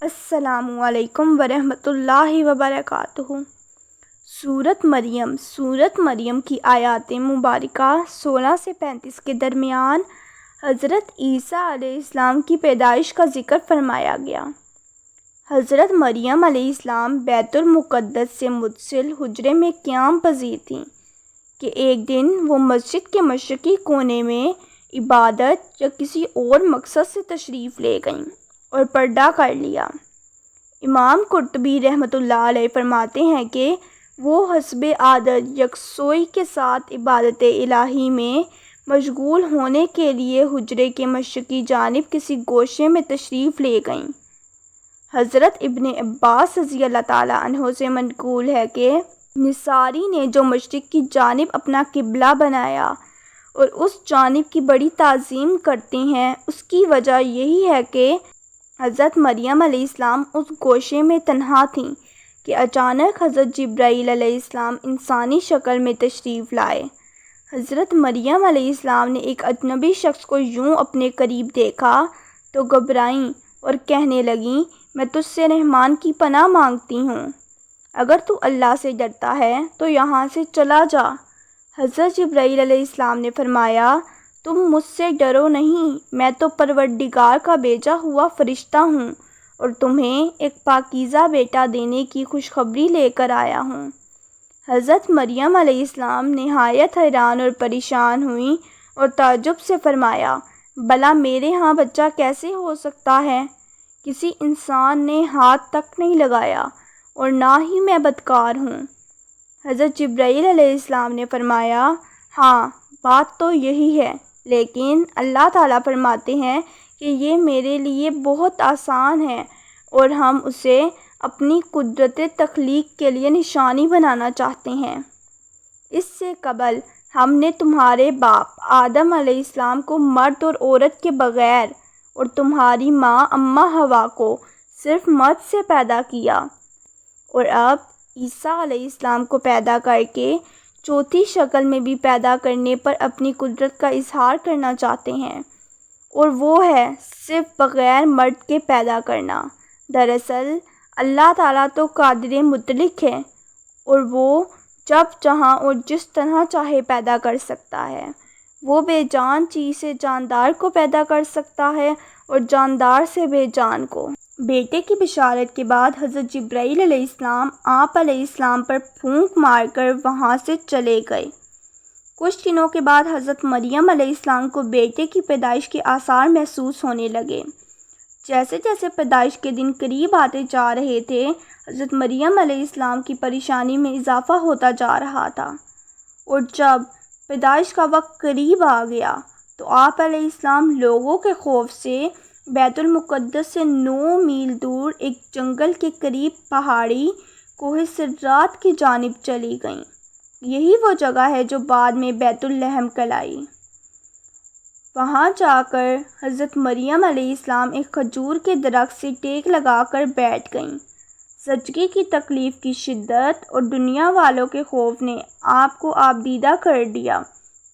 السلام علیکم ورحمۃ اللہ وبرکاتہ۔ سورۃ مریم کی آیات مبارکہ 16 سے 35 کے درمیان حضرت عیسیٰ علیہ السلام کی پیدائش کا ذکر فرمایا گیا۔ حضرت مریم علیہ السلام بیت المقدس سے متصل حجرے میں قیام پذیر تھیں کہ ایک دن وہ مسجد کے مشرقی کونے میں عبادت یا کسی اور مقصد سے تشریف لے گئیں اور پردہ کر لیا۔ امام قرطبی رحمۃ اللہ علیہ فرماتے ہیں کہ وہ حسب عادت یکسوئی کے ساتھ عبادت الہی میں مشغول ہونے کے لیے حجرے کے مشرقی جانب کسی گوشے میں تشریف لے گئیں۔ حضرت ابن عباس رضی اللہ تعالیٰ عنہ سے منقول ہے کہ نصاری نے جو مشرق کی جانب اپنا قبلہ بنایا اور اس جانب کی بڑی تعظیم کرتے ہیں، اس کی وجہ یہی ہے کہ حضرت مریم علیہ السلام اس گوشے میں تنہا تھیں کہ اچانک حضرت جبرائیل علیہ السلام انسانی شکل میں تشریف لائے۔ حضرت مریم علیہ السلام نے ایک اجنبی شخص کو یوں اپنے قریب دیکھا تو گھبرائیں اور کہنے لگیں، میں تجھ سے رحمان کی پناہ مانگتی ہوں، اگر تو اللہ سے ڈرتا ہے تو یہاں سے چلا جا۔ حضرت جبرائیل علیہ السلام نے فرمایا، تم مجھ سے ڈرو نہیں، میں تو پروردگار کا بھیجا ہوا فرشتہ ہوں اور تمہیں ایک پاکیزہ بیٹا دینے کی خوشخبری لے کر آیا ہوں۔ حضرت مریم علیہ السلام نہایت حیران اور پریشان ہوئیں اور تعجب سے فرمایا، بھلا میرے ہاں بچہ کیسے ہو سکتا ہے؟ کسی انسان نے ہاتھ تک نہیں لگایا اور نہ ہی میں بدکار ہوں۔ حضرت جبرائیل علیہ السلام نے فرمایا، ہاں بات تو یہی ہے، لیکن اللہ تعالیٰ فرماتے ہیں کہ یہ میرے لیے بہت آسان ہے اور ہم اسے اپنی قدرت تخلیق کے لیے نشانی بنانا چاہتے ہیں۔ اس سے قبل ہم نے تمہارے باپ آدم علیہ السلام کو مرد اور عورت کے بغیر اور تمہاری ماں اماں حوا کو صرف مرد سے پیدا کیا، اور اب عیسیٰ علیہ السلام کو پیدا کر کے چوتھی شکل میں بھی پیدا کرنے پر اپنی قدرت کا اظہار کرنا چاہتے ہیں، اور وہ ہے صرف بغیر مرد کے پیدا کرنا۔ دراصل اللہ تعالیٰ تو قادر مطلق ہے اور وہ جب چاہا اور جس طرح چاہے پیدا کر سکتا ہے۔ وہ بے جان چیز سے جاندار کو پیدا کر سکتا ہے اور جاندار سے بے جان کو۔ بیٹے کی بشارت کے بعد حضرت جبرائیل علیہ السلام آپ علیہ السلام پر پھونک مار کر وہاں سے چلے گئے۔ کچھ دنوں کے بعد حضرت مریم علیہ السلام کو بیٹے کی پیدائش کے آثار محسوس ہونے لگے۔ جیسے جیسے پیدائش کے دن قریب آتے جا رہے تھے، حضرت مریم علیہ السلام کی پریشانی میں اضافہ ہوتا جا رہا تھا، اور جب پیدائش کا وقت قریب آ گیا تو آپ علیہ السلام لوگوں کے خوف سے بیت المقدس سے 9 میل دور ایک جنگل کے قریب پہاڑی کوہ سرات کی جانب چلی گئیں۔ یہی وہ جگہ ہے جو بعد میں بیت لحم کہلائی۔ وہاں جا کر حضرت مریم علیہ السلام ایک کھجور کے درخت سے ٹیک لگا کر بیٹھ گئیں۔ زچگی کی تکلیف کی شدت اور دنیا والوں کے خوف نے آپ کو آبدیدہ کر دیا۔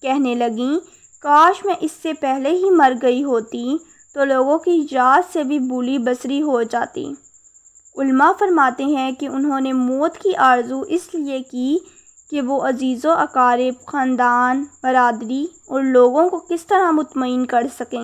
کہنے لگیں، کاش میں اس سے پہلے ہی مر گئی ہوتی تو لوگوں کی یاد سے بھی بھولی بسری ہو جاتی۔ علماء فرماتے ہیں کہ انہوں نے موت کی آرزو اس لیے کی کہ وہ عزیز و اقارب، خاندان، برادری اور لوگوں کو کس طرح مطمئن کر سکیں۔